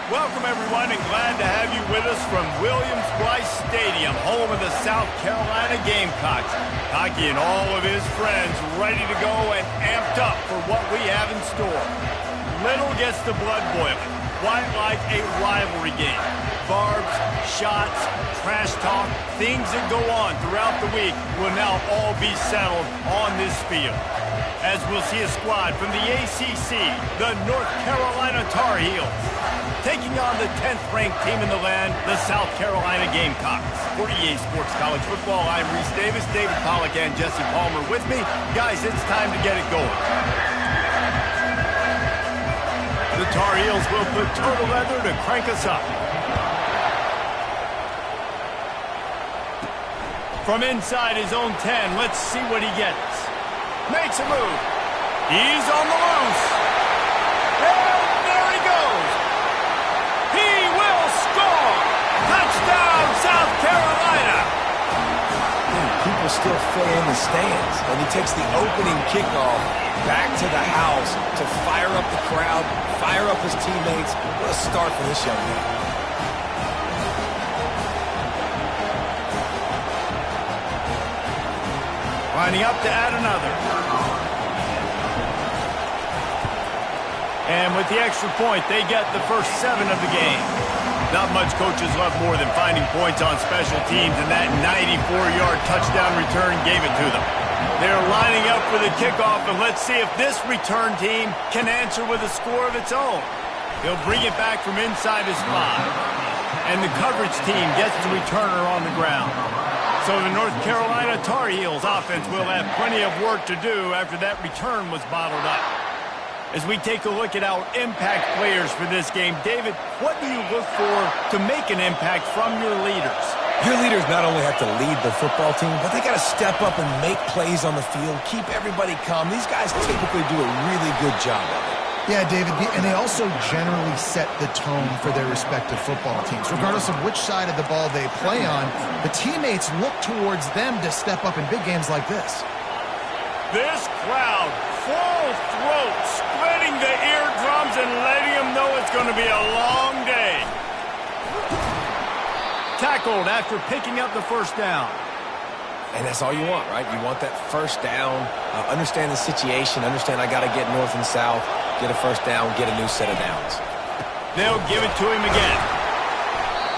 Welcome, everyone, and glad to have you with us from Williams-Brice Stadium, home of the South Carolina Gamecocks. Hockey and all of his friends ready to go and amped up for what we have in store. Little gets the blood boiling, quite like a rivalry game. Barbs, shots, trash talk, things that go on throughout the week will now all be settled on this field. As we'll see a squad from the ACC, the North Carolina Tar Heels, taking on the 10th-ranked team in the land, the South Carolina Gamecocks. For EA Sports College Football, I'm Reese Davis, David Pollack, and Jesse Palmer with me. Guys, it's time to get it going. The Tar Heels will put total leather to crank us up. From inside his own 10, let's see what he gets. Makes a move. He's on the loose. And there he goes. He will score. Touchdown, South Carolina. People still filling in the stands, and he takes the opening kickoff back to the house to fire up the crowd, fire up his teammates. What a start for this young man. Lining up to add another. And with the extra point, they get the first 7 of the game. Not much coaches love more than finding points on special teams, and that 94-yard touchdown return gave it to them. They're lining up for the kickoff, and let's see if this return team can answer with a score of its own. They'll bring it back from inside his 5. And the coverage team gets the returner on the ground. So the North Carolina Tar Heels offense will have plenty of work to do after that return was bottled up. As we take a look at our impact players for this game, David, what do you look for to make an impact from your leaders? Your leaders not only have to lead the football team, but they got to step up and make plays on the field, keep everybody calm. These guys typically do a really good job of it. Yeah, David, and they also generally set the tone for their respective football teams. Regardless of which side of the ball they play on, the teammates look towards them to step up in big games like this. This crowd, full throat, splitting the eardrums and letting them know it's going to be a long day. Tackled after picking up the first down. And that's all you want, right? You want that first down, understand the situation, understand I got to get north and south, get a first down, get a new set of downs. They'll give it to him again.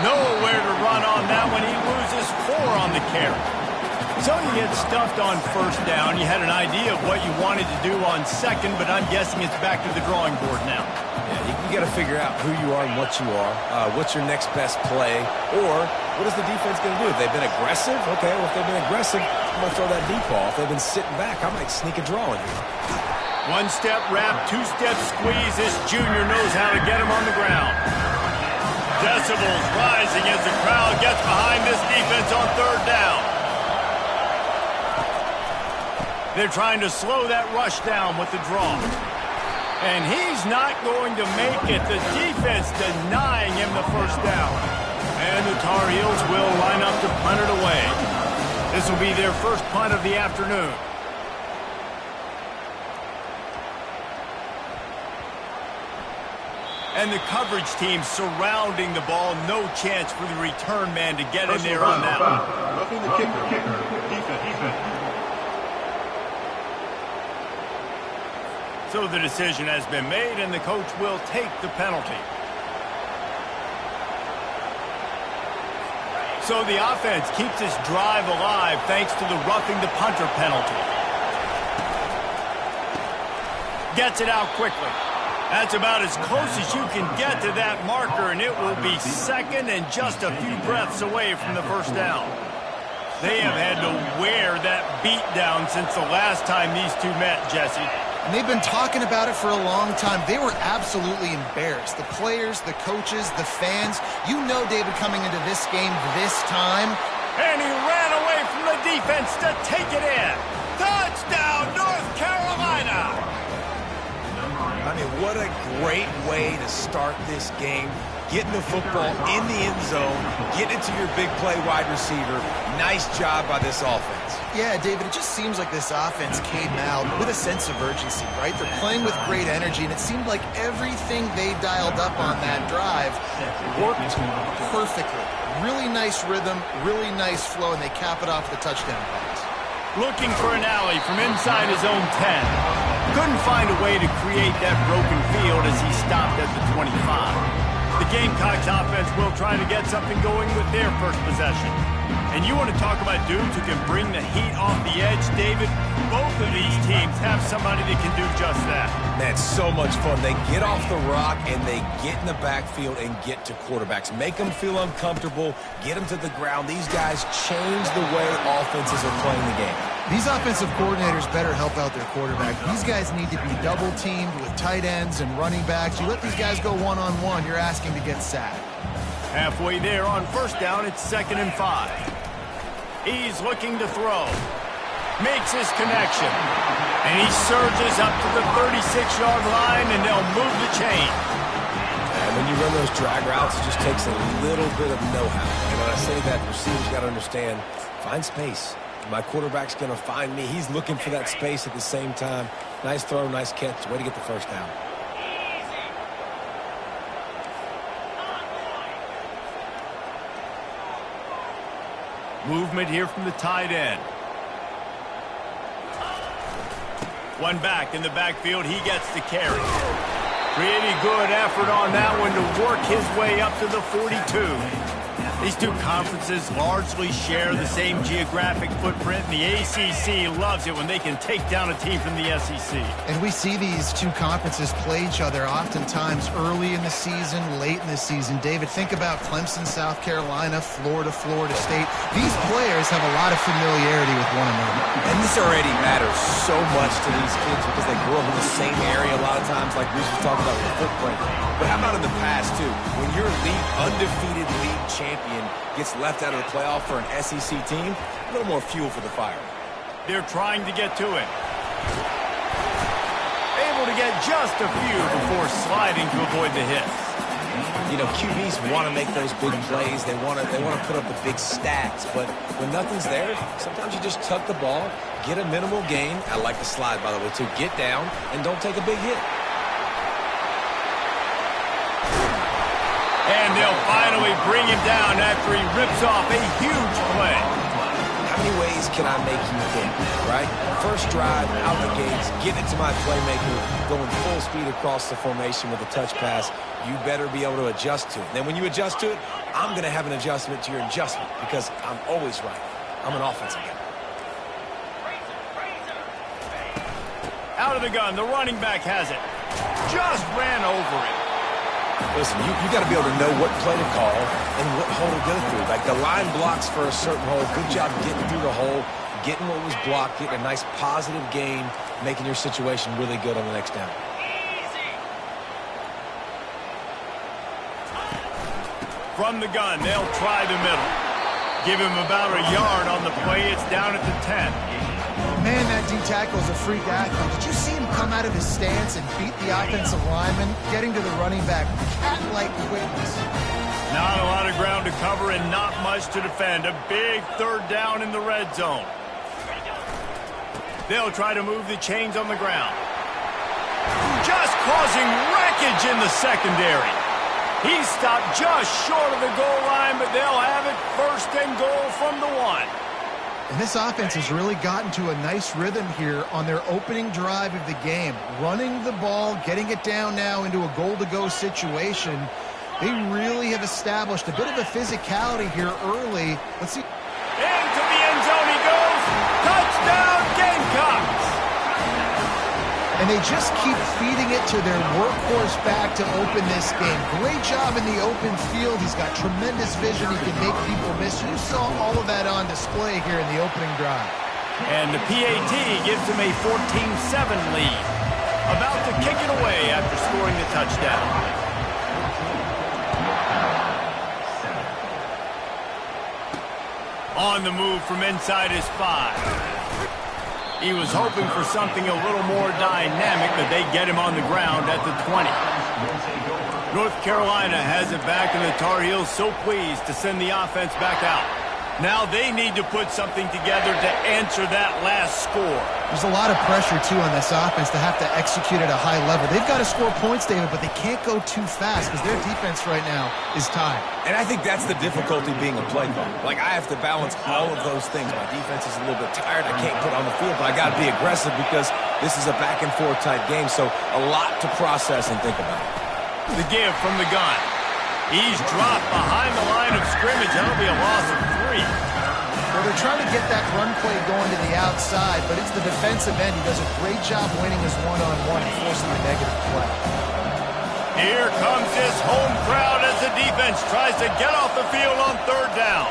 Nowhere to run on that one. He loses 4 on the carry. So you get stuffed on first down. You had an idea of what you wanted to do on second, but I'm guessing it's back to the drawing board now. Yeah, you got to figure out who you are and what you are. What's your next best play? Or what is the defense going to do? If they've been aggressive, okay, well, if they've been aggressive, I'm going to throw that deep ball. If they've been sitting back, I might sneak a draw in here. 1-step wrap, 2-step squeeze. This junior knows how to get him on the ground. Decibels rising as the crowd gets behind this defense on third down. They're trying to slow that rush down with the draw. And he's not going to make it. The defense denying him the first down. And the Tar Heels will line up to punt it away. This will be their first punt of the afternoon. And the coverage team surrounding the ball. No chance for the return man to get in there on that one. Roughing the kicker. Defense. So the decision has been made, and the coach will take the penalty. So the offense keeps this drive alive thanks to the roughing the punter penalty. Gets it out quickly. That's about as close as you can get to that marker, and it will be second and just a few breaths away from the first down. They have had to wear that beat down since the last time these two met, Jesse. And they've been talking about it for a long time. They were absolutely embarrassed. The players, the coaches, the fans. You know, David, coming into this game this time. And he ran away from the defense to take it in. Touchdown, North Carolina! I mean, what a great way to start this game. Getting the football in the end zone, getting it to your big play wide receiver. Nice job by this offense. Yeah, David, it just seems like this offense came out with a sense of urgency, right? They're playing with great energy, and it seemed like everything they dialed up on that drive worked perfectly. Really nice rhythm, really nice flow, and they cap it off with a touchdown pass. Looking for an alley from inside his own 10. Couldn't find a way to create that broken field as he stopped at the 25. The Gamecocks offense will try to get something going with their first possession. And you want to talk about dudes who can bring the heat off the edge, David? Both of these teams have somebody that can do just that. Man, so much fun. They get off the rock and they get in the backfield and get to quarterbacks. Make them feel uncomfortable, get them to the ground. These guys change the way offenses are playing the game. These offensive coordinators better help out their quarterback. These guys need to be double-teamed with tight ends and running backs. You let these guys go one-on-one, you're asking to get sacked. Halfway there on first down, it's 2nd and 5. He's looking to throw. Makes his connection. And he surges up to the 36-yard line, and they'll move the chain. And when you run those drag routes, it just takes a little bit of know-how. And when I say that, receivers got to understand, find space. My quarterback's going to find me. He's looking for that space at the same time. Nice throw, nice catch. Way to get the first down. Movement here from the tight end. One back in the backfield. He gets the carry. Pretty good effort on that one to work his way up to the 42. These two conferences largely share the same geographic footprint, and the ACC loves it when they can take down a team from the SEC. And we see these two conferences play each other oftentimes early in the season, late in the season. David, think about Clemson, South Carolina, Florida, Florida State. These players have a lot of familiarity with one another. And this already matters so much to these kids because they grew up in the same area a lot of times, like we was talking about the footprint. But how about in the past, too? When your undefeated league champion gets left out of the playoff for an SEC team, a little more fuel for the fire. They're trying to get to him. Able to get just a few before sliding to avoid the hit. You know, QBs want to make those big plays. They want to put up the big stats. But when nothing's there, sometimes you just tuck the ball, get a minimal gain. I like the slide, by the way, too. Get down and don't take a big hit. And they'll finally bring him down after he rips off a huge play. How many ways can I make you think, right? First drive, out the gates, get it to my playmaker, going full speed across the formation with a touch pass. You better be able to adjust to it. Then when you adjust to it, I'm going to have an adjustment to your adjustment because I'm always right. I'm an offensive guy. Out of the gun, the running back has it. Just ran over it. Listen, you got to be able to know what play to call and what hole to go through. Like the line blocks for a certain hole. Good job getting through the hole, getting what was blocked, getting a nice positive gain, making your situation really good on the next down. From the gun, they'll try the middle. Give him about a yard on the play. It's down at the 10. Man, that D tackle's a freak athlete. Did you see him come out of his stance and beat the offensive lineman, getting to the running back? Cat-like quickness. Not a lot of ground to cover and not much to defend. A big third down in the red zone. They'll try to move the chains on the ground. Just causing wreckage in the secondary. He stopped just short of the goal line, but they'll have it 1st and goal from the 1. And this offense has really gotten to a nice rhythm here on their opening drive of the game. Running the ball, getting it down now into a goal-to-go situation. They really have established a bit of a physicality here early. Let's see. Into the end zone he goes. Touchdown, Gamecocks. And they just keep feeding it to their workhorse back to open this game. Great job in the open field. He's got tremendous vision. He can make people miss. You saw all of that on display here in the opening drive. And the PAT gives him a 14-7 lead. About to kick it away after scoring the touchdown. On the move from inside his 5. He was hoping for something a little more dynamic, but they get him on the ground at the 20. North Carolina has it back, and the Tar Heels so pleased to send the offense back out. Now they need to put something together to answer that last score. There's a lot of pressure, too, on this offense to have to execute at a high level. They've got to score points, David, but they can't go too fast because their defense right now is tied. And I think that's the difficulty being a play caller. Like, I have to balance all of those things. My defense is a little bit tired. I can't put on the field, but I got to be aggressive because this is a back-and-forth type game, so a lot to process and think about. The give from the gun. He's dropped behind the line of scrimmage. That'll be a loss of 3. Well, they're trying to get that run play going to the outside, but it's the defensive end who does a great job winning his one-on-one and forcing the negative play. Here comes this home crowd as the defense tries to get off the field on 3rd down.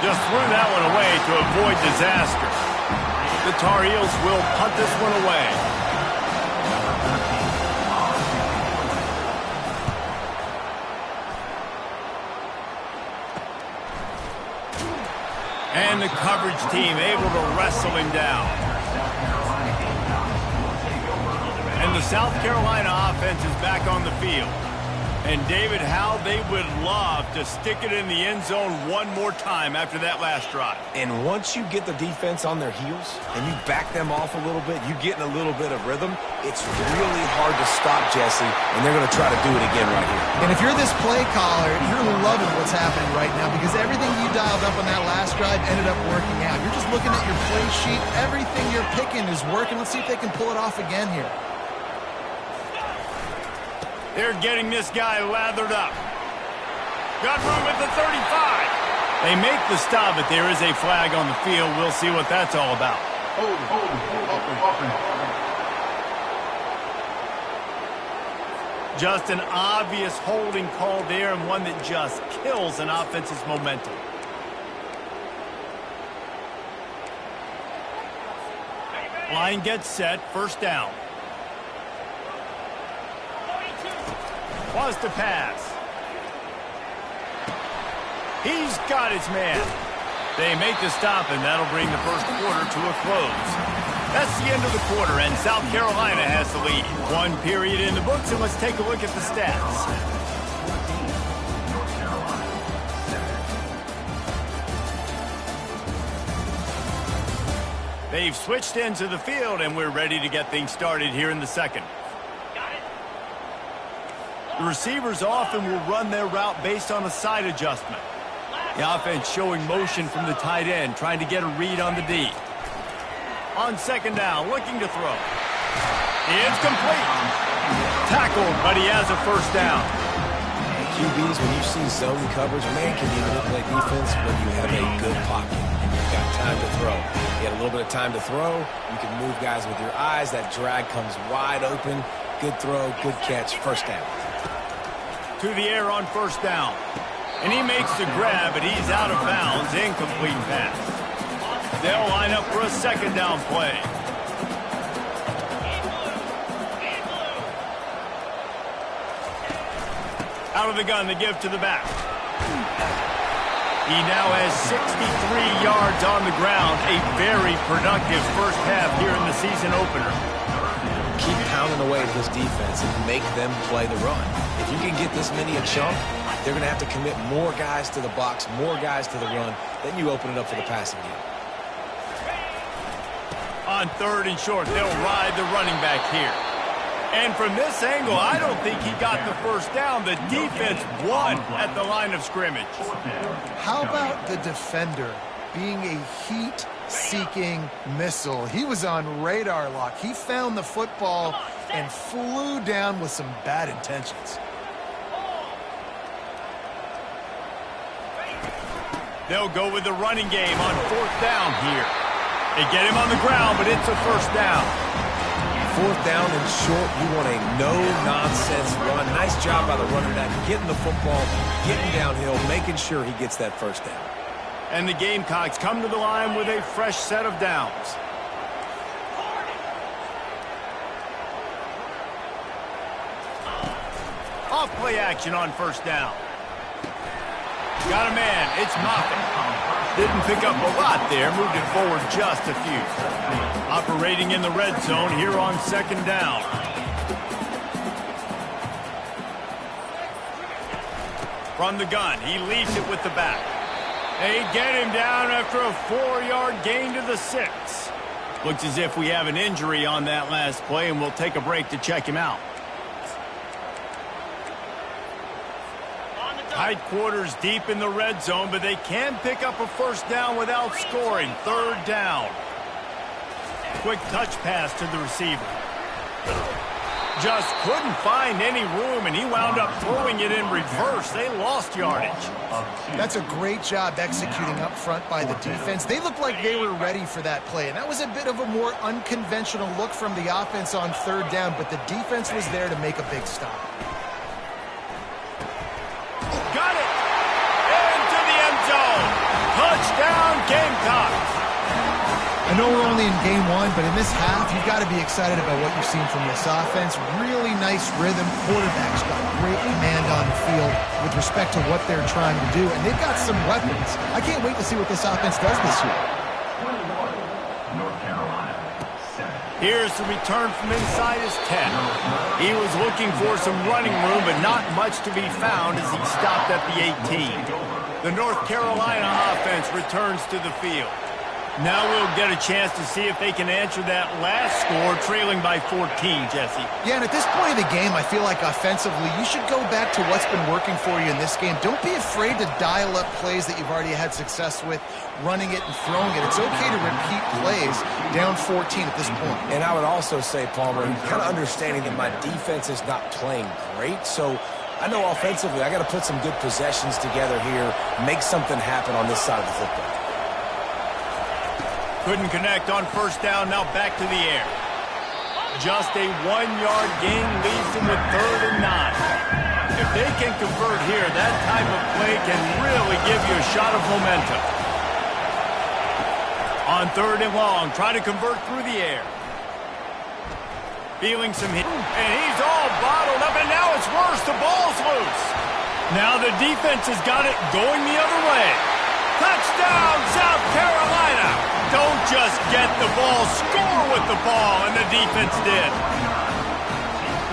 Just threw that one away to avoid disaster. The Tar Heels will punt this one away. And the coverage team able to wrestle him down. And the South Carolina offense is back on the field. And David, how they would love to stick it in the end zone one more time after that last drive. And once you get the defense on their heels and you back them off a little bit, you get in a little bit of rhythm, it's really hard to stop, Jesse, and they're going to try to do it again right here. And if you're this play caller, you're loving what's happening right now because everything you dialed up on that last drive ended up working out. You're just looking at your play sheet. Everything you're picking is working. Let's see if they can pull it off again here. They're getting this guy lathered up. Got room at the 35. They make the stop, but there is a flag on the field. We'll see what that's all about. Just an obvious holding call there, and one that just kills an offense's momentum. Line gets set, 1st down. Was to pass. He's got his man. They make the stop, and that'll bring the first quarter to a close. That's the end of the quarter, and South Carolina has the lead. 1 period in the books, and let's take a look at the stats. They've switched into the field, and we're ready to get things started here in the second. The receivers often will run their route based on a side adjustment. The offense showing motion from the tight end, trying to get a read on the D. On 2nd down, looking to throw. It's complete. Tackled, but he has a 1st down. QBs, when you see zone coverage, man, can you manipulate defense when you have a good pocket and you've got time to throw. You had a little bit of time to throw. You can move guys with your eyes. That drag comes wide open. Good throw, good catch, 1st down. To the air on 1st down. And he makes the grab, but he's out of bounds. Incomplete pass. They'll line up for a 2nd down play. Out of the gun, the give to the back. He now has 63 yards on the ground. A very productive first half here in the season opener. Keep pounding away at this defense and make them play the run. If you can get this many a chunk, they're going to have to commit more guys to the box, more guys to the run. Then you open it up for the passing game. On 3rd and short, they'll ride the running back here. And from this angle, I don't think he got the 1st down. The defense won at the line of scrimmage. How about the defender being a heat-seeking missile? He was on radar lock. He found the football and flew down with some bad intentions. They'll go with the running game on 4th down here. They get him on the ground, but it's a 1st down. 4th down and short, you want a no-nonsense run. Nice job by the running back, getting the football, getting downhill, making sure he gets that 1st down. And the Gamecocks come to the line with a fresh set of downs. Off play action on 1st down. Got a man. It's Moffitt. Didn't pick up a lot there. Moved it forward just a few. Operating in the red zone here on second down. From the gun, he leaves it with the back. They get him down after a 4-yard gain to the 6. Looks as if we have an injury on that last play, and we'll take a break to check him out. Tight quarters deep in the red zone, but they can pick up a first down without scoring. Third down. Quick touch pass to the receiver. Just couldn't find any room, and he wound up throwing it in reverse. They lost yardage. That's a great job executing up front by the defense. They looked like they were ready for that play, and that was a bit of a more unconventional look from the offense on third down, but the defense was there to make a big stop. Got it! Into the end zone! Touchdown, Gamecocks! I know we're only in game one, but in this half, you've got to be excited about what you've seen from this offense. Really nice rhythm. Quarterback's got great command on the field with respect to what they're trying to do, and they've got some weapons. I can't wait to see what this offense does this year. Here's the return from inside his 10. He was looking for some running room, but not much to be found as he stopped at the 18. The North Carolina offense returns to the field. Now we'll get a chance to see if they can answer that last score, trailing by 14, Jesse. Yeah, and at this point of the game, I feel like offensively, you should go back to what's been working for you in this game. Don't be afraid to dial up plays that you've already had success with, running it and throwing it. It's okay to repeat plays down 14 at this point. And I would also say, Palmer, kind of understanding that my defense is not playing great, so I know offensively I got to put some good possessions together here, make something happen on this side of the football. Couldn't connect on first down, now back to the air. Just a 1-yard gain leaves them with 3rd and 9. If they can convert here, that type of play can really give you a shot of momentum. On 3rd and long, try to convert through the air. Feeling some hit, and he's all bottled up, and now it's worse, the ball's loose. Now the defense has got it going the other way. Touchdown, South Carolina! Don't just get the ball, score with the ball, and the defense did.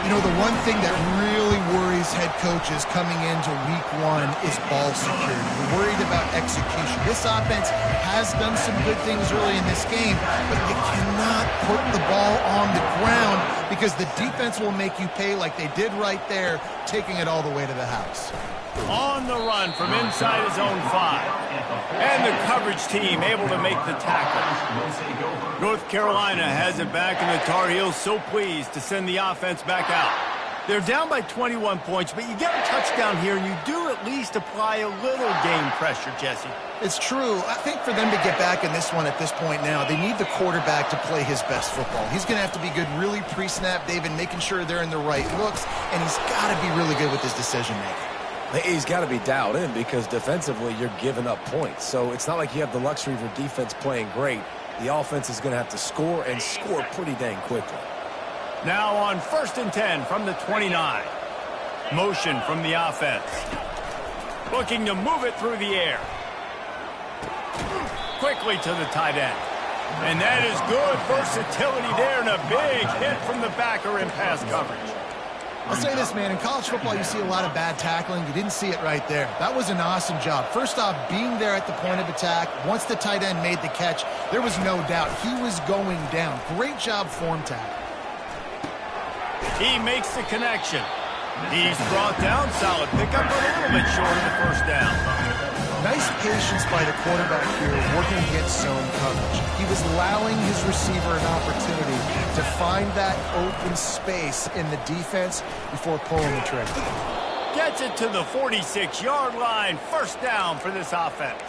You know, the one thing that really worries head coaches coming into week one is ball security. We're worried about execution. This offense has done some good things early in this game, but you cannot put the ball on the ground because the defense will make you pay like they did right there, taking it all the way to the house. On the run from inside his own 5. And the coverage team able to make the tackle. North Carolina has it back, and the Tar Heels so pleased to send the offense back out. They're down by 21 points, but you get a touchdown here, and you do at least apply a little game pressure, Jesse. It's true. I think for them to get back in this one at this point now, they need the quarterback to play his best football. He's going to have to be good really pre-snap, David, making sure they're in the right looks, and he's got to be really good with his decision-making. He's got to be dialed in because defensively you're giving up points. So it's not like you have the luxury of your defense playing great. The offense is going to have to score and score pretty dang quickly. Now on 1st and 10 from the 29. Motion from the offense. Looking to move it through the air. Quickly to the tight end. And that is good versatility there, and a big hit from the backer in pass coverage. I'll say this, man, in college football you see a lot of bad tackling. You didn't see it right there. That was an awesome job. First off, being there at the point of attack. Once the tight end made the catch, there was no doubt he was going down. Great job form tackle. He makes the connection. He's brought down, solid pickup, but a little bit short of the first down. Nice patience by the quarterback here working against zone coverage. He was allowing his receiver an opportunity to find that open space in the defense before pulling the trigger. Gets it to the 46-yard line. First down for this offense.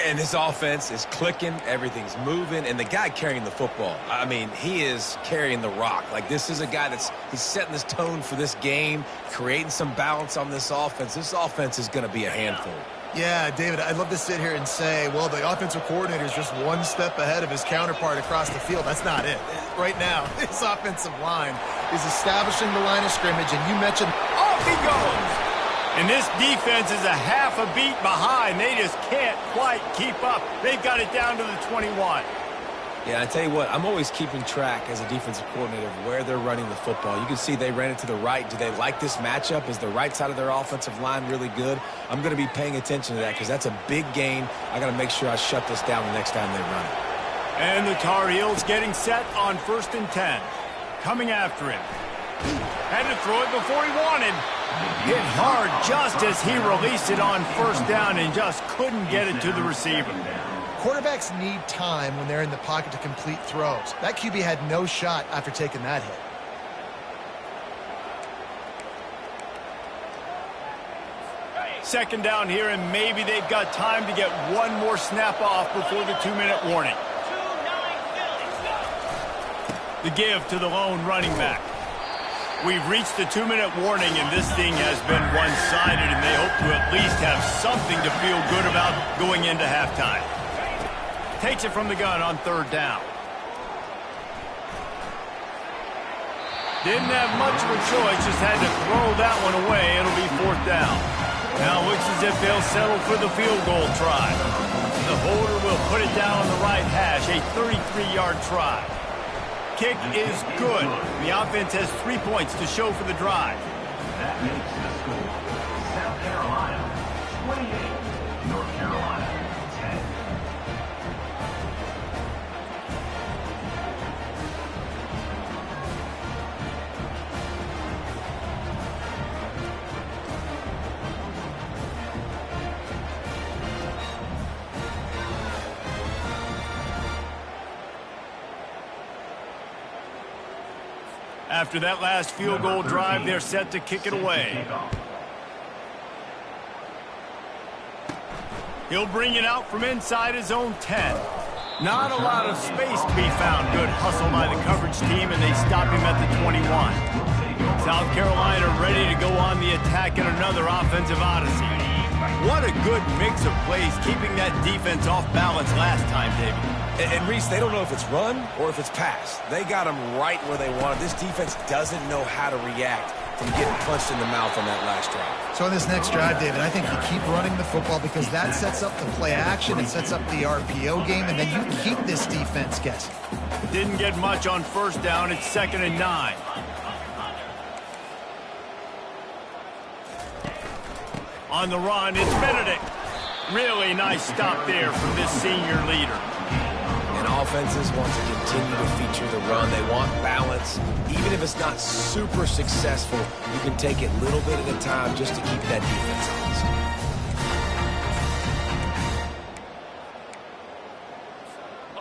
And this offense is clicking, everything's moving, and the guy carrying the football, I mean, he is carrying the rock. Like, this is a guy he's setting this tone for this game, creating some balance on this offense. This offense is going to be a handful. Yeah, David, I'd love to sit here and say, well, the offensive coordinator is just one step ahead of his counterpart across the field. That's not it. Right now, this offensive line is establishing the line of scrimmage, and you mentioned, off he goes. And this defense is a half a beat behind. They just can't quite keep up. They've got it down to the 21. Yeah, I tell you what, I'm always keeping track as a defensive coordinator of where they're running the football. You can see they ran it to the right. Do they like this matchup? Is the right side of their offensive line really good? I'm going to be paying attention to that because that's a big gain. I got to make sure I shut this down the next time they run it. And the Tar Heels getting set on 1st and 10. Coming after him. Had to throw it before he wanted. Hit hard just as he released it on 1st down and just couldn't get it to the receiver. Quarterbacks need time when they're in the pocket to complete throws. That QB had no shot after taking that hit. Second down here, and maybe they've got time to get one more snap off before the 2-minute warning. The give to the lone running back. We've reached the 2-minute warning, and this thing has been one-sided, and they hope to at least have something to feel good about going into halftime. Takes it from the gun on 3rd down. Didn't have much of a choice, just had to throw that one away. It'll be 4th down. Now looks as if they'll settle for the field goal try. The holder will put it down on the right hash, a 33-yard try. Kick is good. The offense has 3 points to show for the drive. That makes the score South Carolina 28, North Carolina 10. After that last field goal drive, they're set to kick it away. He'll bring it out from inside his own 10. Not a lot of space to be found. Good hustle by the coverage team, and they stop him at the 21. South Carolina ready to go on the attack in another offensive odyssey. What a good mix of plays, keeping that defense off balance last time, David. And Reese, they don't know if it's run or if it's pass. They got them right where they want it. This defense doesn't know how to react from getting punched in the mouth on that last drive. So in this next drive, David, I think you keep running the football because that sets up the play action, it sets up the RPO game, and then you keep this defense guessing. Didn't get much on 1st down. It's 2nd and 9. On the run, it's Benedict. Really nice stop there from this senior leader. And offenses want to continue to feature the run. They want balance. Even if it's not super successful, you can take it little bit at a time just to keep that defense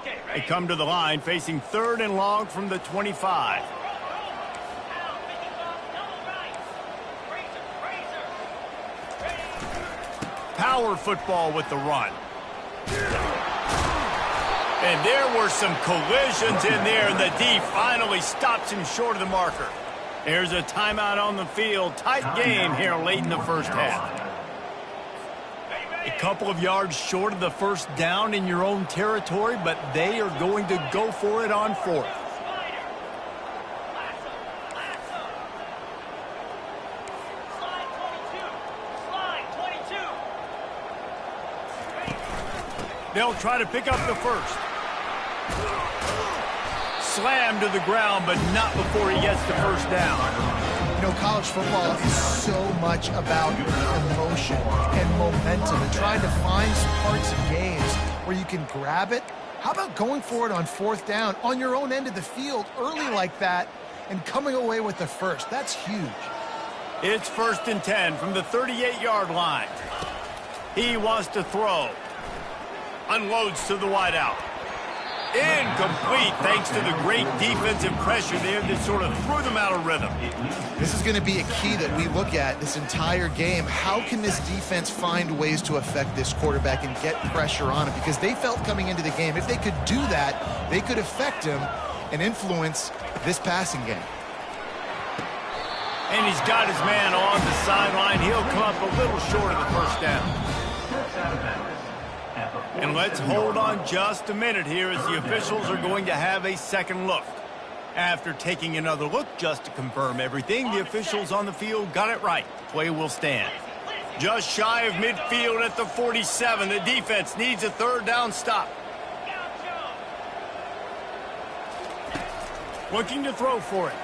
honest. They come to the line facing 3rd and long from the 25. Power football with the run. And there were some collisions in there, and the D finally stops him short of the marker. There's a timeout on the field. Tight game here late in the 1st half. A couple of yards short of the 1st down in your own territory, but they are going to go for it on 4th. They'll try to pick up the 1st. Slammed to the ground, but not before he gets the 1st down. You know, college football is so much about emotion and momentum and trying to find some parts of games where you can grab it. How about going for it on 4th down on your own end of the field early like that and coming away with the 1st? That's huge. It's 1st and 10 from the 38-yard line. He wants to throw. Unloads to the wideout. Incomplete thanks to the great defensive pressure there that sort of threw them out of rhythm. This is going to be a key that we look at this entire game. How can this defense find ways to affect this quarterback and get pressure on him? Because they felt coming into the game, if they could do that, they could affect him and influence this passing game. And he's got his man on the sideline. He'll come up a little short of the 1st down. And let's hold on just a minute here as the officials are going to have a second look. After taking another look just to confirm everything, the officials on the field got it right. Play will stand. Just shy of midfield at the 47. The defense needs a third down stop. Looking to throw for it.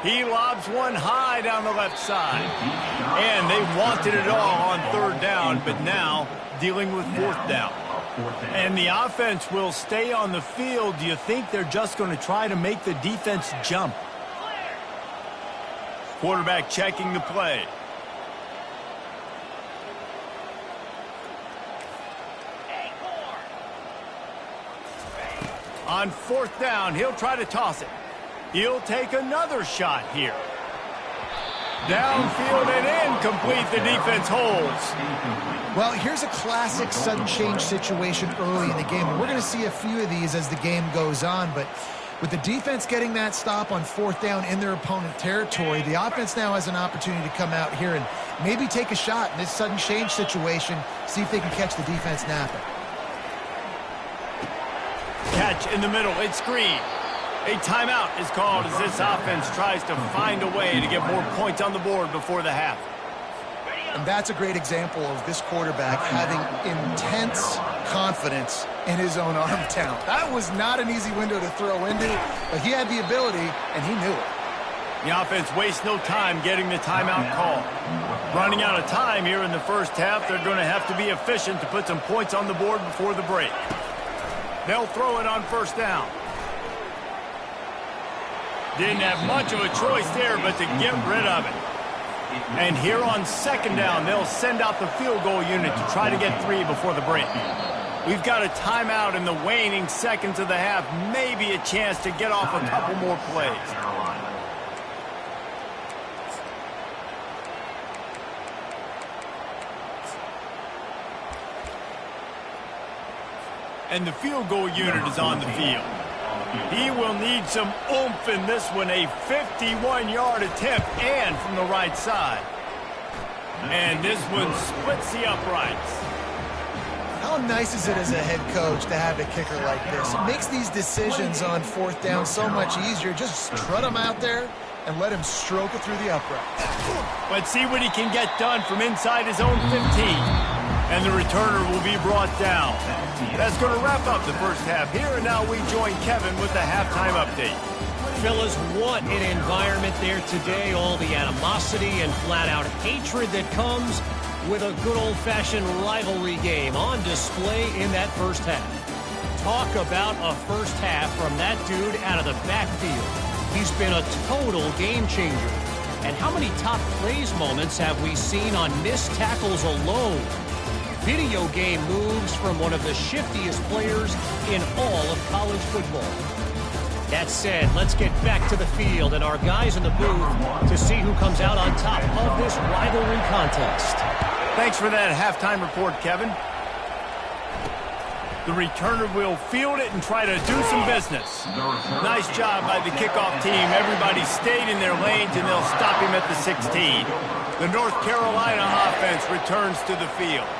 He lobs one high down the left side. And they wanted it all on third down, but now dealing with fourth down. And the offense will stay on the field. Do you think they're just going to try to make the defense jump? Quarterback checking the play. On fourth down, he'll try to toss it. He'll take another shot here. Downfield and incomplete. The defense holds. Well, here's a classic sudden change situation early in the game. And we're going to see a few of these as the game goes on. But with the defense getting that stop on fourth down in their opponent territory, the offense now has an opportunity to come out here and maybe take a shot in this sudden change situation, see if they can catch the defense napping. Catch in the middle. It's Green. A timeout is called as this offense tries to find a way to get more points on the board before the half. And that's a great example of this quarterback having intense confidence in his own arm talent. That was not an easy window to throw into, but he had the ability, and he knew it. The offense wastes no time getting the timeout call. Running out of time here in the first half, they're going to have to be efficient to put some points on the board before the break. They'll throw it on first down. Didn't have much of a choice there, but to get rid of it. And here on second down, they'll send out the field goal unit to try to get 3 before the break. We've got a timeout in the waning seconds of the half. Maybe a chance to get off a couple more plays. And the field goal unit is on the field. He will need some oomph in this one. A 51-yard attempt and from the right side. And this one splits the uprights. How nice is it as a head coach to have a kicker like this? It makes these decisions on fourth down so much easier. Just strut him out there and let him stroke it through the uprights. Let's see what he can get done from inside his own 15. And the returner will be brought down. That's going to wrap up the first half here, and now we join Kevin with the halftime update. Fellas, what an environment there today. All the animosity and flat-out hatred that comes with a good old-fashioned rivalry game on display in that first half. Talk about a first half from that dude out of the backfield. He's been a total game changer. And how many top plays moments have we seen on missed tackles alone? Video game moves from one of the shiftiest players in all of college football. That said, let's get back to the field and our guys in the booth to see who comes out on top of this rivalry contest. Thanks for that halftime report, Kevin. The returner will field it and try to do some business. Nice job by the kickoff team. Everybody stayed in their lanes, and they'll stop him at the 16. The North Carolina offense returns to the field.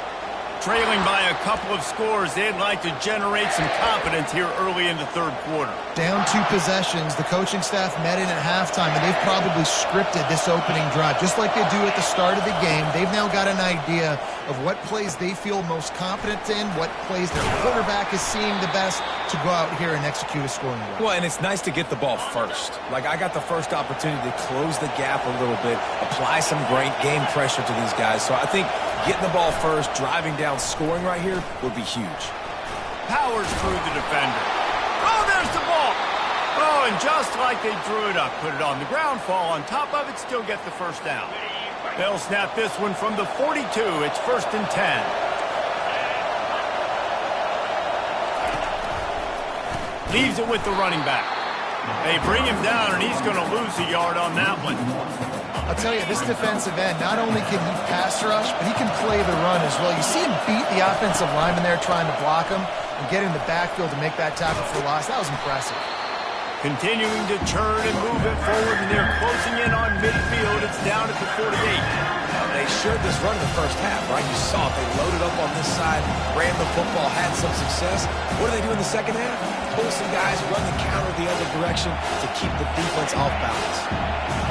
Trailing by a couple of scores, they'd like to generate some confidence here early in the third quarter. Down 2 possessions, the coaching staff met in at halftime, and they've probably scripted this opening drive. Just like they do at the start of the game, they've now got an idea of what plays they feel most confident in, what plays their quarterback is seeing the best to go out here and execute a scoring drive. Well, and it's nice to get the ball first. Like, I got the first opportunity to close the gap a little bit, apply some great game pressure to these guys. So I think getting the ball first, driving down, scoring right here would be huge. Powers through the defender. Oh, there's the ball. Oh, and just like they drew it up, put it on the ground, fall on top of it, still get the first down. They'll snap this one from the 42. It's 1st and 10. Leaves it with the running back. They bring him down, and he's going to lose a yard on that one. I'll tell you, this defensive end, not only can he pass rush, but he can play the run as well. You see him beat the offensive lineman there trying to block him and get in the backfield to make that tackle for loss. That was impressive. Continuing to churn and move it forward, and they're closing in on midfield. It's down at the 48. They shared this run in the first half, right? You saw it. They loaded up on this side, ran the football, had some success. What do they do in the second half? Pull some guys, run the counter the other direction to keep the defense off balance.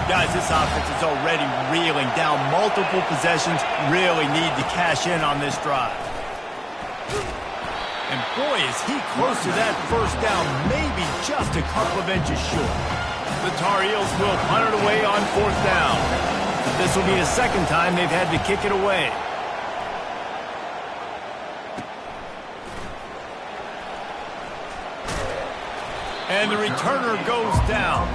Guys, this offense is already reeling down multiple possessions. Really need to cash in on this drive. And boy, is he close to that first down, maybe just a couple of inches short. The Tar Heels will punt it away on 4th down. This will be the second time they've had to kick it away. And the returner goes down.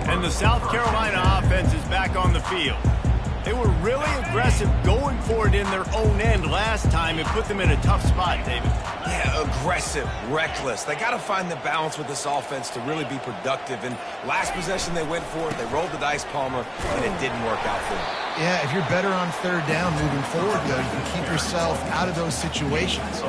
And the South Carolina offense is back on the field. They were really aggressive going for it in their own end last time. It put them in a tough spot, David. Yeah, aggressive, reckless. They got to find the balance with this offense to really be productive. And last possession, they went for it. They rolled the dice, Palmer, and it didn't work out for them. Yeah, if you're better on 3rd down moving forward, though, you can keep yourself out of those situations.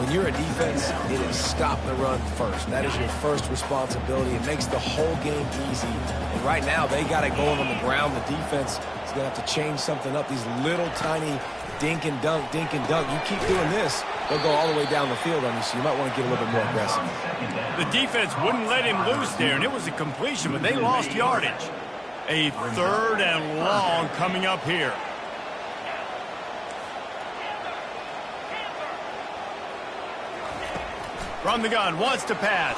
When you're a defense, it is stop the run first. That is your first responsibility. It makes the whole game easy. And right now, they got it going on the ground. The defense is going to have to change something up. These little tiny dink and dunk, dink and dunk. You keep doing this, they'll go all the way down the field on you, so you might want to get a little bit more aggressive. The defense wouldn't let him loose there, and it was a completion, but they lost yardage. A 3rd and long coming up here. From the gun, wants to pass.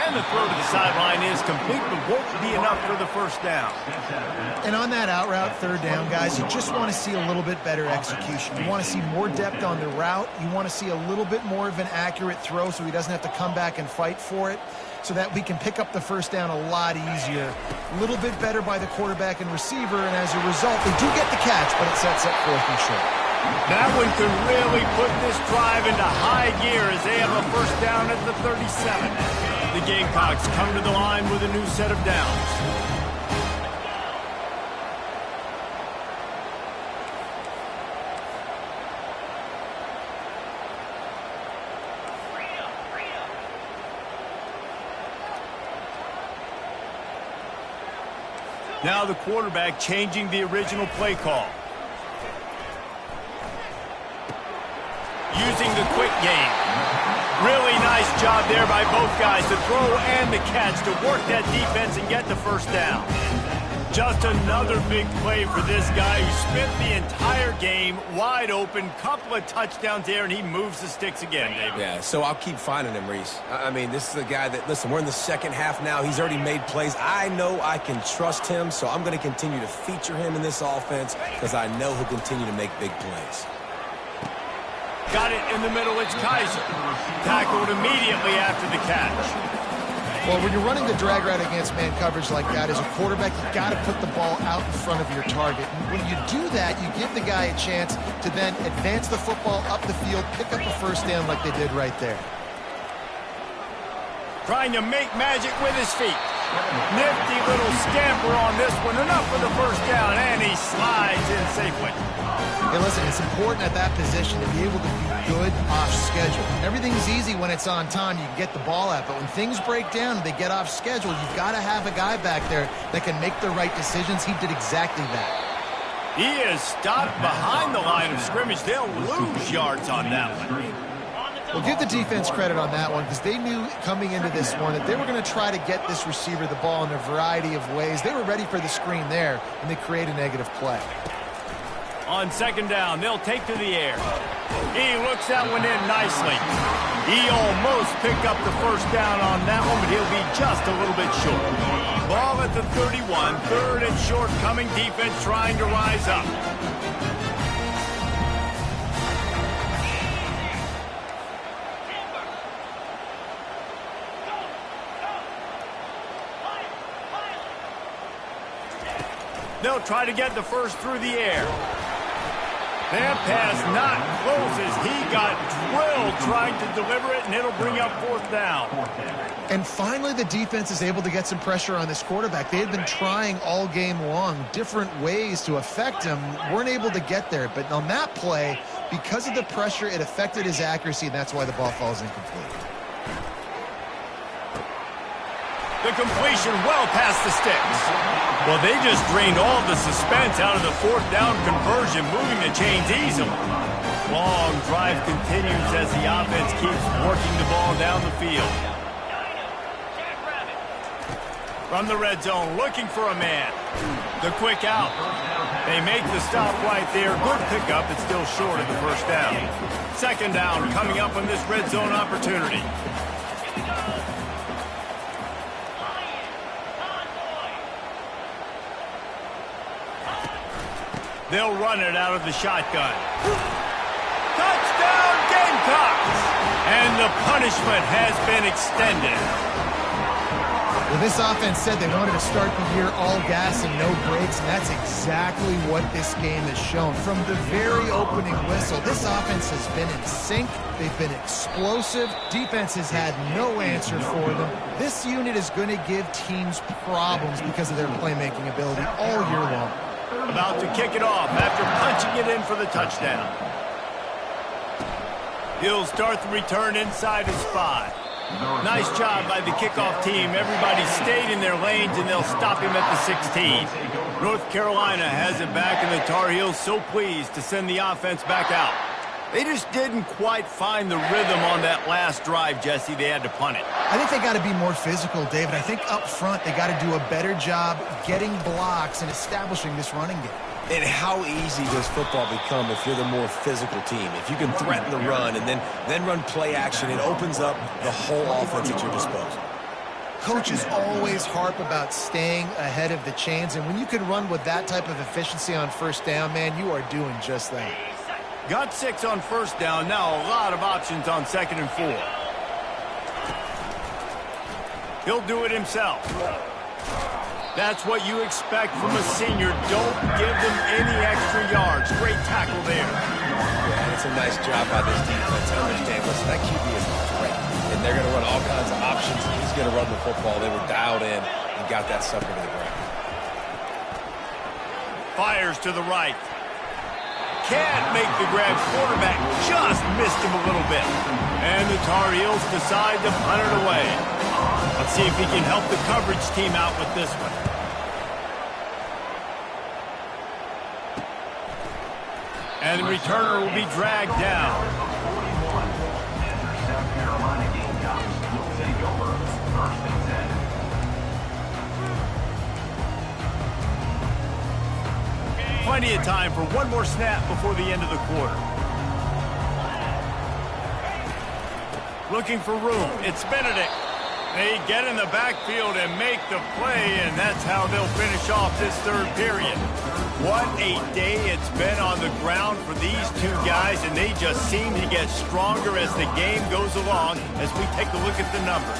And the throw to the sideline is complete, but won't be enough for the first down. And on that out route, 3rd down, guys, you just want to see a little bit better execution. You want to see more depth on the route. You want to see a little bit more of an accurate throw so he doesn't have to come back and fight for it, so that we can pick up the first down a lot easier. A little bit better by the quarterback and receiver, and as a result, they do get the catch, but it sets up 4th and short. That one could really put this drive into high gear as they have a first down at the 37. The Gamecocks come to the line with a new set of downs. Now the quarterback changing the original play call. Using the quick game. Really nice job there by both guys to throw and the catch to work that defense and get the first down. Just another big play for this guy who spent the entire game wide open. Couple of touchdowns there, and he moves the sticks again, David. Yeah, so I'll keep finding him, Reese. I mean, this is a guy that, listen, we're in the second half now. He's already made plays. I know I can trust him, so I'm going to continue to feature him in this offense because I know he'll continue to make big plays. Got it in the middle. It's Kaiser. Tackled immediately after the catch. Well, when you're running the drag route against man coverage like that, as a quarterback, you got to put the ball out in front of your target. And when you do that, you give the guy a chance to then advance the football up the field, pick up a first down like they did right there. Trying to make magic with his feet. Nifty little scamper on this one. Enough for the first down, and he slides in safely. Hey, listen, it's important at that position to be able to be good off schedule. Everything's easy when it's on time. You can get the ball out. But when things break down and they get off schedule, you've got to have a guy back there that can make the right decisions. He did exactly that. He is stopped behind the line of scrimmage. They'll lose yards on that one. Well, give the defense credit on that one because they knew coming into this one that they were going to try to get this receiver the ball in a variety of ways. They were ready for the screen there, and they create a negative play. On second down, they'll take to the air. He looks that one in nicely. He almost picked up the first down on that one, but he'll be just a little bit short. Ball at the 31, 3rd and short coming. Defense trying to rise up. They'll try to get the first through the air. That pass not close as he got drilled trying to deliver it, and it'll bring up 4th down. And finally, the defense is able to get some pressure on this quarterback. They had been trying all game long different ways to affect him, weren't able to get there. But on that play, because of the pressure, it affected his accuracy, and that's why the ball falls incomplete. The completion well past the sticks. Well, they just drained all the suspense out of the 4th down conversion, moving the chains easily. Long drive continues as the offense keeps working the ball down the field. From the red zone, looking for a man. The quick out. They make the stop right there. Good pickup, but still short of the 1st down. 2nd down coming up on this red zone opportunity. They'll run it out of the shotgun. Touchdown, Gamecocks! And the punishment has been extended. Well, this offense said they wanted to start the year all gas and no brakes, and that's exactly what this game has shown. From the very opening whistle, this offense has been in sync. They've been explosive. Defense has had no answer for them. This unit is going to give teams problems because of their playmaking ability all year long. About to kick it off after punching it in for the touchdown. He'll start the return inside his 5. Nice job by the kickoff team. Everybody stayed in their lanes, and they'll stop him at the 16. North Carolina has it back, and the Tar Heels so pleased to send the offense back out. They just didn't quite find the rhythm on that last drive, Jesse. They had to punt it. I think they got to be more physical, David. I think up front they got to do a better job getting blocks and establishing this running game. And how easy does football become if you're the more physical team? If you can threaten the run and then run play action, it opens up the whole offense at your disposal. Coaches always harp about staying ahead of the chains, and when you can run with that type of efficiency on 1st down, man, you are doing just that. Got 6 on 1st down. Now a lot of options on 2nd and 4. He'll do it himself. That's what you expect from a senior. Don't give them any extra yards. Great tackle there. Yeah, it's a nice job by this defense. I understand. Listen, that QB is a threat, and they're going to run all kinds of options, and he's going to run the football. They were dialed in and got that sucker to the ground. Fires to the right. Can't make the grab. Quarterback just missed him a little bit. And the Tar Heels decide to punt it away. Let's see if he can help the coverage team out with this one. And the returner will be dragged down. South Carolina Gamecocks will take over 1st and 10. Plenty of time for one more snap before the end of the quarter. Looking for room. It's Benedict. They get in the backfield and make the play, and that's how they'll finish off this 3rd period. What a day it's been on the ground for these two guys, and they just seem to get stronger as the game goes along as we take a look at the numbers.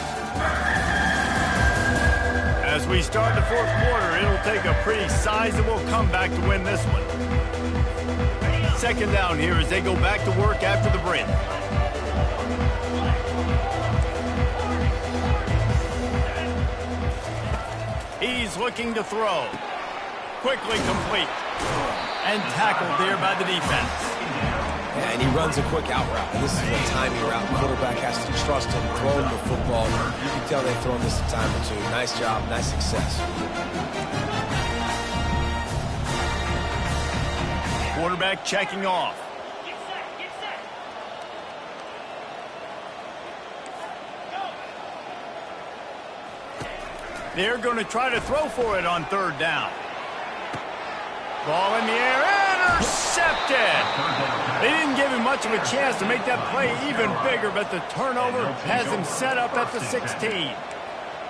As we start the 4th quarter, it'll take a pretty sizable comeback to win this one. 2nd down here as they go back to work after the break. He's looking to throw. Quickly complete. And tackled there by the defense. Yeah, and he runs a quick out route. And this is a timing route. The quarterback has to trust him, throw him the football. You can tell they've thrown this a time or two. Nice job, nice success. Quarterback checking off. They're going to try to throw for it on 3rd down. Ball in the air, intercepted. They didn't give him much of a chance to make that play even bigger, but the turnover has him set up at the 16.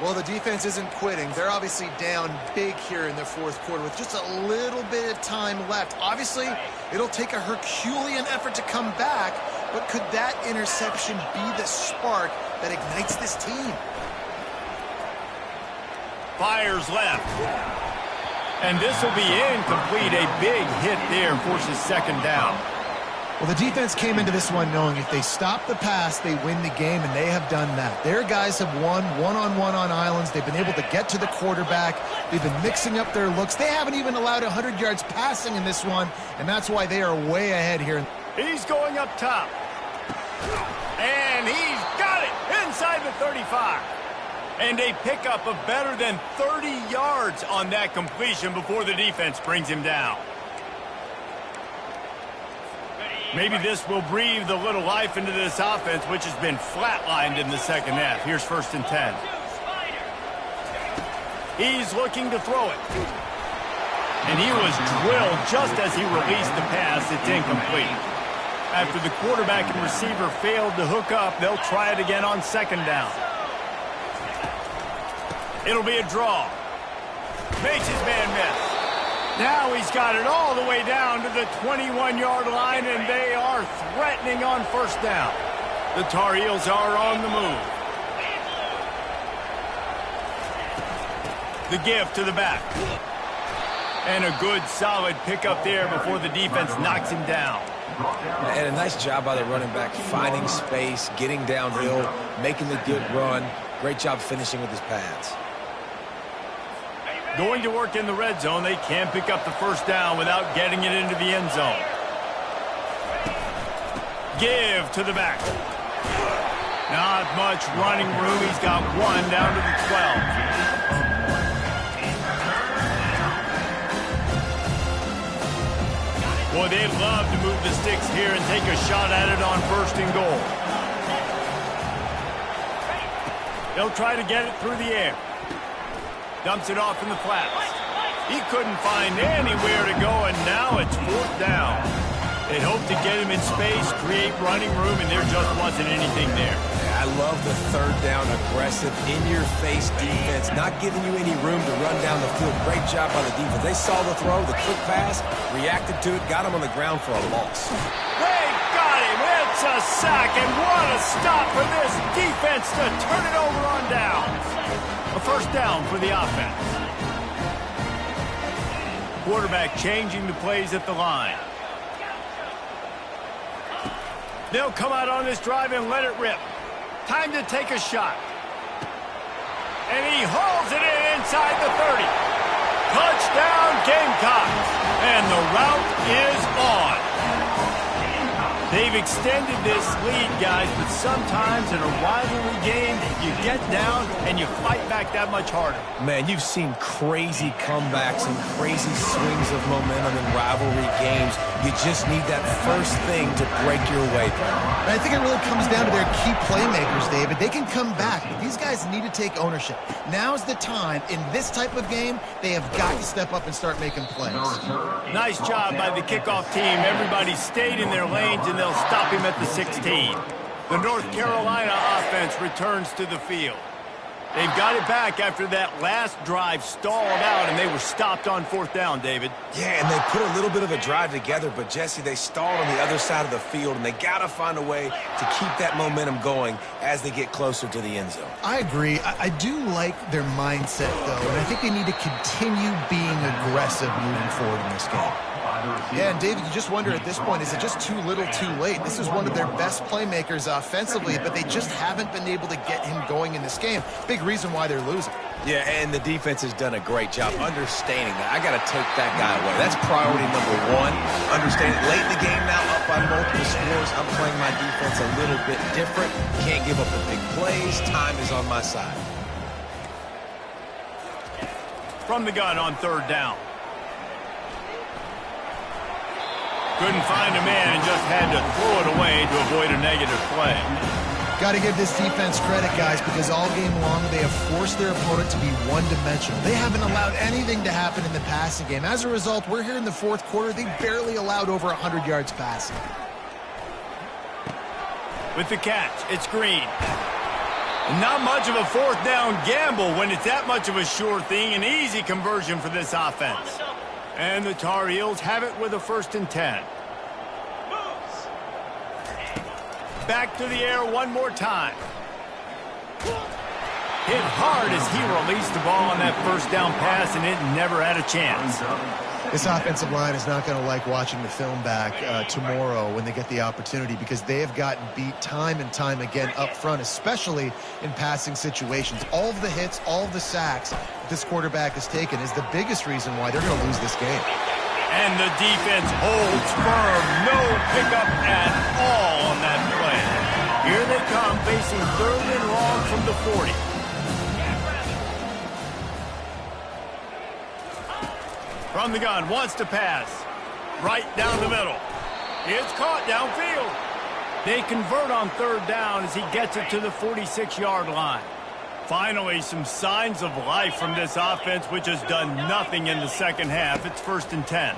Well, the defense isn't quitting. They're obviously down big here in the 4th quarter with just a little bit of time left. Obviously, it'll take a Herculean effort to come back, but could that interception be the spark that ignites this team? Fires left. And this will be incomplete. A big hit there forces 2nd down. Well, the defense came into this one knowing if they stop the pass, they win the game, and they have done that. Their guys have won one-on-one on islands. They've been able to get to the quarterback. They've been mixing up their looks. They haven't even allowed 100 yards passing in this one, and that's why they are way ahead here. He's going up top. And he's got it inside the 35. And a pickup of better than 30 yards on that completion before the defense brings him down. Maybe this will breathe a little life into this offense, which has been flatlined in the second half. Here's 1st and 10. He's looking to throw it. And he was drilled just as he released the pass. It's incomplete. After the quarterback and receiver failed to hook up, they'll try it again on 2nd down. It'll be a draw. Makes his man miss. Now he's got it all the way down to the 21-yard line, and they are threatening on 1st down. The Tar Heels are on the move. The give to the back. And a good, solid pickup there before the defense knocks him down. And a nice job by the running back, finding space, getting downhill, making the good run. Great job finishing with his pads. Going to work in the red zone. They can't pick up the 1st down without getting it into the end zone. Give to the back. Not much running room. He's got one down to the 12. Boy, they'd love to move the sticks here and take a shot at it on 1st and goal. They'll try to get it through the air. Dumps it off in the flats. He couldn't find anywhere to go, and now it's 4th down. They'd hope to get him in space, create running room, and there just wasn't anything there. I love the 3rd down, aggressive, in-your-face defense, not giving you any room to run down the field. Great job by the defense. They saw the throw, the quick pass, reacted to it, got him on the ground for a loss. They got him. It's a sack, and what a stop for this defense to turn it over on downs. A 1st down for the offense. Quarterback changing the plays at the line. They'll come out on this drive and let it rip. Time to take a shot. And he hauls it in inside the 30. Touchdown Gamecocks. And the route is on. They've extended this lead, guys, but sometimes in a rivalry game, you get down and you fight back that much harder. Man, you've seen crazy comebacks and crazy swings of momentum in rivalry games. You just need that first thing to break your way through. And I think it really comes down to their key playmakers, David. They can come back, but these guys need to take ownership. Now's the time. In this type of game, they have got to step up and start making plays. Nice job by the kickoff team. Everybody stayed in their lanes, and they'll stop him at the 16. The North Carolina offense returns to the field. They've got it back after that last drive stalled out, and they were stopped on 4th down, David. Yeah, and they put a little bit of a drive together, but, Jesse, they stalled on the other side of the field, and they got to find a way to keep that momentum going as they get closer to the end zone. I agree. I do like their mindset, though, and I think they need to continue being aggressive moving forward in this game. Yeah, and David, you just wonder at this point, is it just too little too late? This is one of their best playmakers offensively, but they just haven't been able to get him going in this game. Big reason why they're losing. Yeah, and the defense has done a great job understanding that. I got to take that guy away. That's priority number 1. Understand it late in the game now, up by multiple scores. I'm playing my defense a little bit different. Can't give up the big plays. Time is on my side. From the gun on 3rd down. Couldn't find a man and just had to throw it away to avoid a negative play. Got to give this defense credit, guys, because all game long they have forced their opponent to be one-dimensional. They haven't allowed anything to happen in the passing game. As a result, we're here in the 4th quarter. They barely allowed over 100 yards passing. With the catch, it's Green. Not much of a 4th down gamble when it's that much of a sure thing. An easy conversion for this offense. And the Tar Heels have it with a 1st and 10. Back to the air one more time. Hit hard as he released the ball on that 1st down pass, and it never had a chance. This offensive line is not going to like watching the film back tomorrow when they get the opportunity, because they have gotten beat time and time again up front, especially in passing situations. All of the hits, all of the sacks this quarterback has taken is the biggest reason why they're going to lose this game. And the defense holds firm. No pickup at all on that play. Here they come, facing 3rd and long from the 40. From the gun, wants to pass. Right down the middle. It's caught downfield. They convert on 3rd down as he gets it to the 46-yard line. Finally, some signs of life from this offense, which has done nothing in the second half. It's 1st and 10.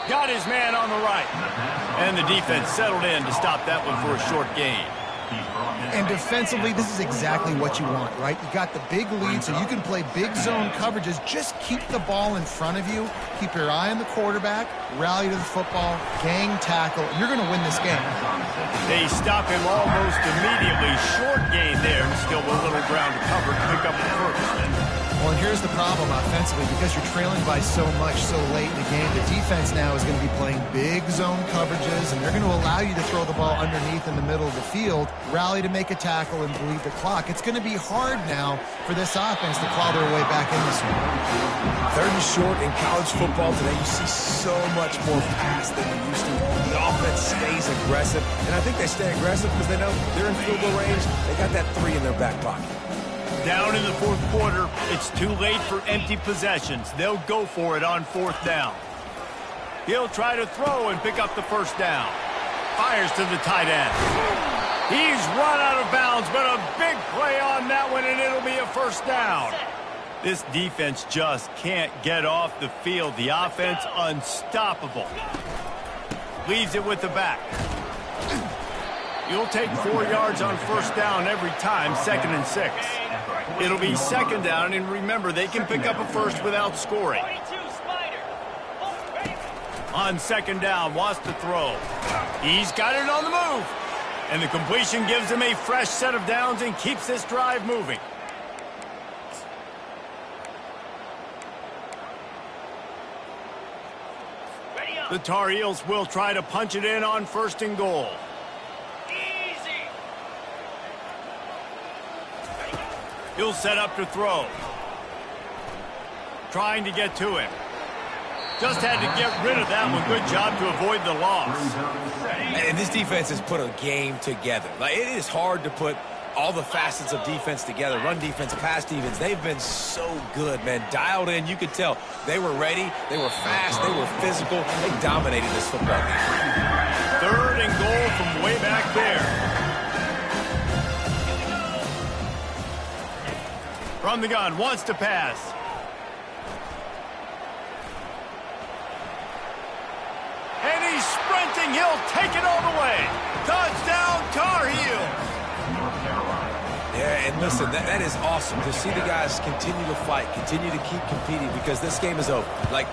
Got his man on the right. And the defense settled in to stop that one for a short gain. And defensively, this is exactly what you want, right? You got the big lead, so you can play big zone coverages. Just keep the ball in front of you. Keep your eye on the quarterback. Rally to the football. Gang tackle. And you're going to win this game. They stop him almost immediately. Short gain there, and still a little ground to cover to pick up the first. Well, and here's the problem offensively. Because you're trailing by so much so late in the game, the defense now is going to be playing big zone coverages, and they're going to allow you to throw the ball underneath in the middle of the field, rally to make a tackle, and bleed the clock. It's going to be hard now for this offense to claw their way back in this one. 3rd and short in college football today, you see so much more pass than you used to. The offense stays aggressive, and I think they stay aggressive because they know they're in field goal range. They got that 3 in their back pocket. Down in the 4th quarter, it's too late for empty possessions. They'll go for it on 4th down. He'll try to throw and pick up the 1st down. Fires to the tight end. He's run out of bounds, but a big play on that one, and it'll be a 1st down. This defense just can't get off the field. The offense unstoppable. Leaves it with the back. You'll take 4 yards on 1st down every time, 2nd and 6. It'll be 2nd down, and remember, they can pick up a 1st without scoring. On 2nd down, wants to throw. He's got it on the move. And the completion gives him a fresh set of downs and keeps this drive moving. The Tar Heels will try to punch it in on 1st and goal. He'll set up to throw. Trying to get to him. Just had to get rid of that one. Good job to avoid the loss. And this defense has put a game together. Like, it is hard to put all the facets of defense together. Run defense, pass defense. They've been so good, man. Dialed in. You could tell they were ready. They were fast. They were physical. They dominated this football game. 3rd and goal from way back there. From the gun, wants to pass. And he's sprinting. He'll take it all the way. Touchdown, Tar Heels. Yeah, and listen, that is awesome to see the guys continue to fight, continue to keep competing, because this game is over. Like,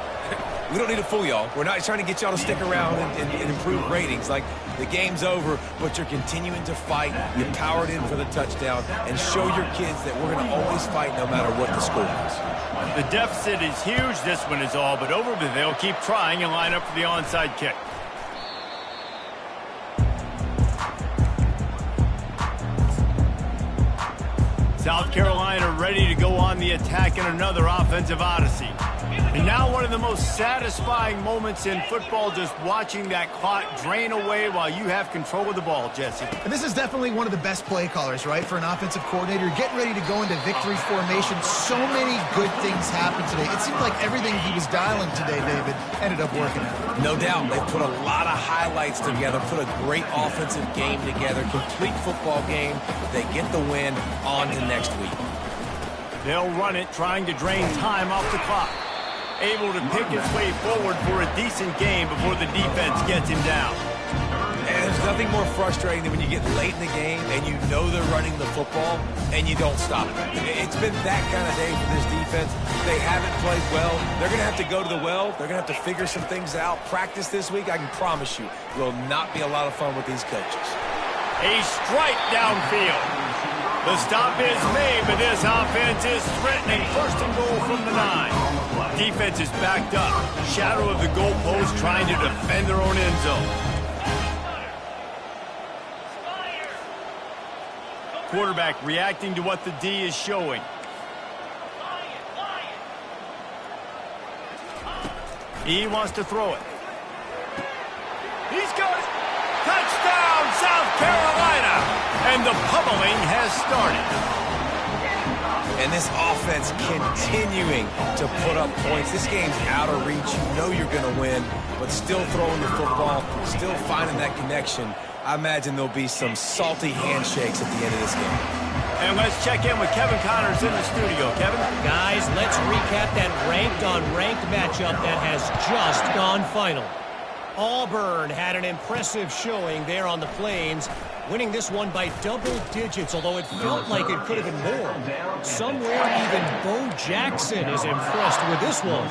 we don't need to fool y'all. We're not trying to get y'all to stick around and improve ratings. Like, the game's over, but you're continuing to fight. You powered in for the touchdown, and show your kids that we're going to always fight no matter what the score is. The deficit is huge. This one is all but over, but they'll keep trying and line up for the onside kick. South Carolina ready to go on the attack in another offensive odyssey. And now one of the most satisfying moments in football, just watching that clock drain away while you have control of the ball, Jesse. And this is definitely one of the best play callers, right, for an offensive coordinator. You're getting ready to go into victory formation. So many good things happened today. It seemed like everything he was dialing today, David, ended up working out. No doubt. They put a lot of highlights together, put a great offensive game together, complete football game. They get the win. On to next week. They'll run it, trying to drain time off the clock. Able to pick his way forward for a decent game before the defense gets him down. And there's nothing more frustrating than when you get late in the game and you know they're running the football and you don't stop it. It's been that kind of day for this defense. They haven't played well. They're going to have to go to the well. They're going to have to figure some things out. Practice this week, I can promise you, will not be a lot of fun with these coaches. A strike downfield. The stop is made, but this offense is threatening. First and goal from the 9. Defense is backed up. Shadow of the goalpost trying to defend their own end zone. Quarterback reacting to what the D is showing. He wants to throw it. He's got it. Touchdown, South Carolina. And the pummeling has started. And this offense continuing to put up points. This game's out of reach. You know you're going to win, but still throwing the football, still finding that connection. I imagine there'll be some salty handshakes at the end of this game. And let's check in with Kevin Connors in the studio. Kevin? Guys, let's recap that ranked-on-ranked matchup that has just gone final. Auburn had an impressive showing there on the Plains, winning this one by double digits, although it felt like it could have been more. Somewhere even Bo Jackson is impressed with this one.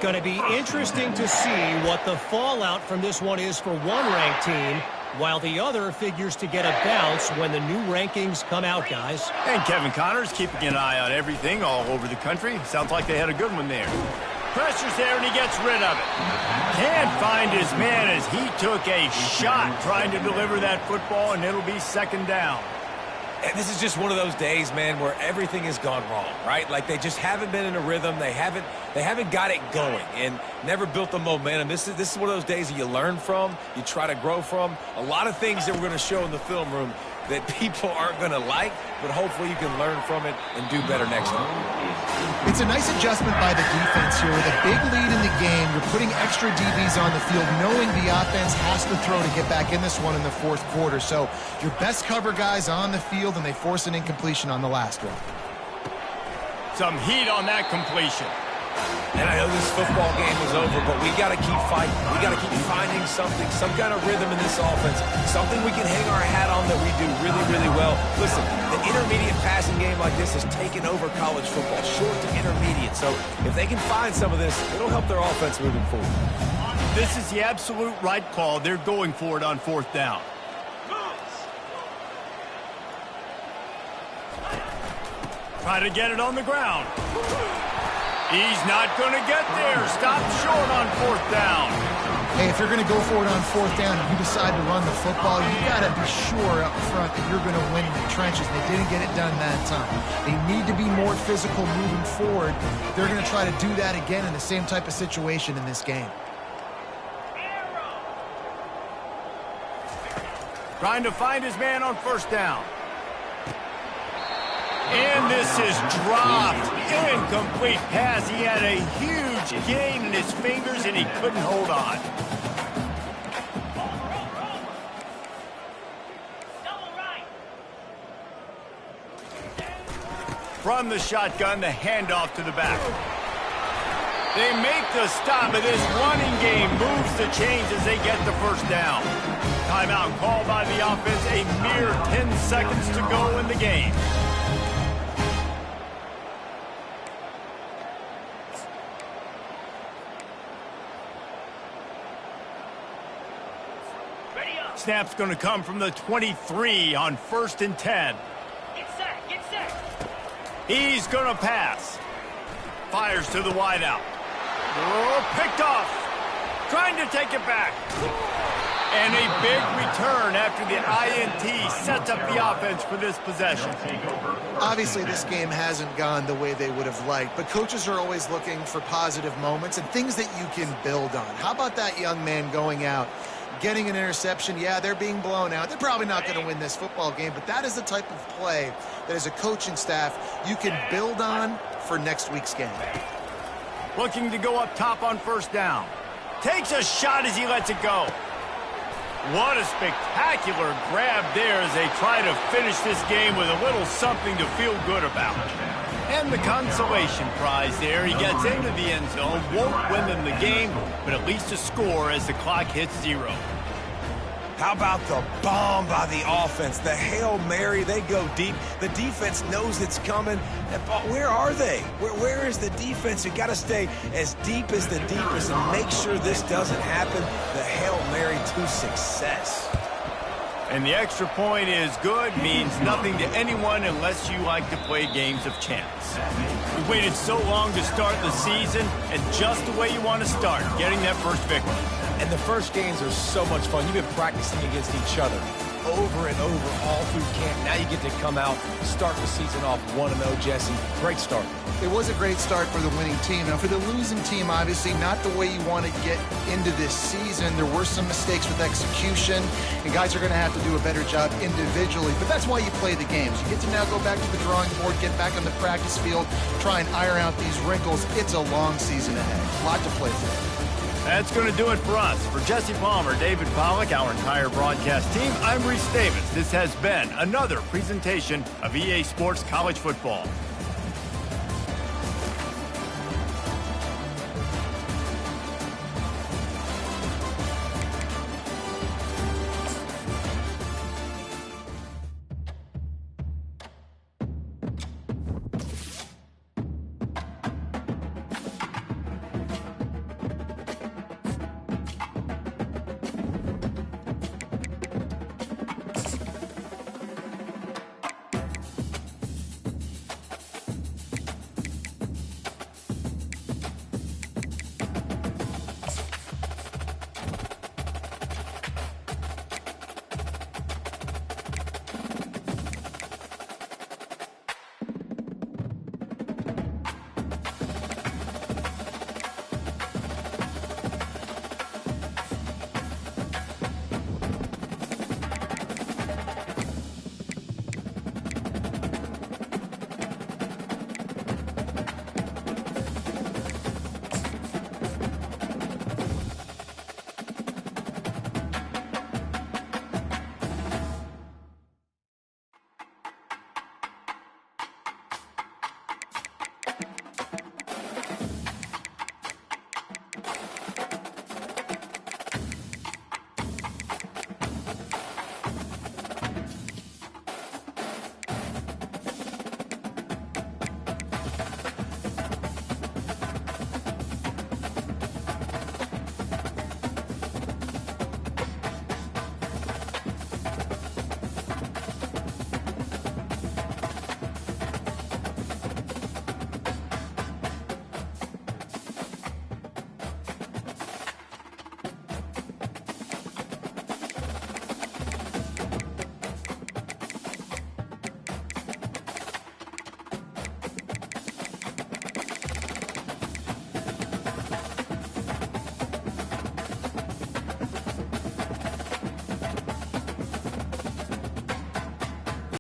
Going to be interesting to see what the fallout from this one is for one ranked team, while the other figures to get a bounce when the new rankings come out, guys. And Kevin Connors keeping an eye on everything all over the country. Sounds like they had a good one there. Pressure's there, and he gets rid of it. Can't find his man as he took a shot trying to deliver that football, and it'll be second down. And this is just one of those days, man, where everything has gone wrong, right? Like they just haven't been in a rhythm. They haven't got it going and never built the momentum. This is one of those days that you learn from, you try to grow from. A lot of things that we're going to show in the film room that people aren't going to like, but hopefully you can learn from it and do better next time. It's a nice adjustment by the defense here. With a big lead in the game, you're putting extra DBs on the field, knowing the offense has to throw to get back in this one in the fourth quarter. So your best cover guys on the field, and they force an incompletion on the last one. Some heat on that completion. And I know this football game is over, but we got to keep fighting. We got to keep finding something, some kind of rhythm in this offense, something we can hang our hat on that we do really, really well. Listen, the intermediate passing game like this has taken over college football, short to intermediate. So if they can find some of this, it'll help their offense moving forward. This is the absolute right call. They're going for it on fourth down. Try to get it on the ground. He's not going to get there. Stop short on fourth down. Hey, if you're going to go for it on fourth down and you decide to run the football, you got to be sure up front that you're going to win in the trenches. They didn't get it done that time. They need to be more physical moving forward. They're going to try to do that again in the same type of situation in this game. Trying to find his man on first down. And this is dropped. Incomplete pass. He had a huge gain in his fingers, and he couldn't hold on. From the shotgun, the handoff to the back. They make the stop, but this running game moves the chains as they get the first down. Timeout called by the offense. A mere 10 seconds to go in the game. Snap's going to come from the 23 on 1st and 10. Get set, get set. He's going to pass. Fires to the wideout. Oh, picked off. Trying to take it back. And a big return after the INT sets up the offense for this possession. Obviously, this game hasn't gone the way they would have liked, but coaches are always looking for positive moments and things that you can build on. How about that young man going out, getting an interception? Yeah, they're being blown out. They're probably not going to win this football game, but that is the type of play that as a coaching staff you can build on for next week's game. Looking to go up top on first down. Takes a shot as he lets it go. What a spectacular grab there as they try to finish this game with a little something to feel good about. And the consolation prize there. He gets into the end zone, won't win them the game, but at least a score as the clock hits 0. How about the bomb by the offense? The Hail Mary, they go deep. The defense knows it's coming. Where are they? Where is the defense? You got to stay as deep as the deepest and make sure this doesn't happen. The Hail Mary to success. And the extra point is good, means nothing to anyone unless you like to play games of chance. We waited so long to start the season, and just the way you want to start, getting that first victory. And the first games are so much fun. You've been practicing against each other over and over all through camp. Now you get to come out, start the season off 1-0, Jesse. Great start. It was a great start for the winning team. Now, for the losing team, obviously not the way you want to get into this season. There were some mistakes with execution, and guys are going to have to do a better job individually. But that's why you play the games. You get to now go back to the drawing board, get back on the practice field, try and iron out these wrinkles. It's a long season ahead. A lot to play for. That's going to do it for us. For Jesse Palmer, David Pollack, our entire broadcast team, I'm Reese Davis. This has been another presentation of EA Sports College Football.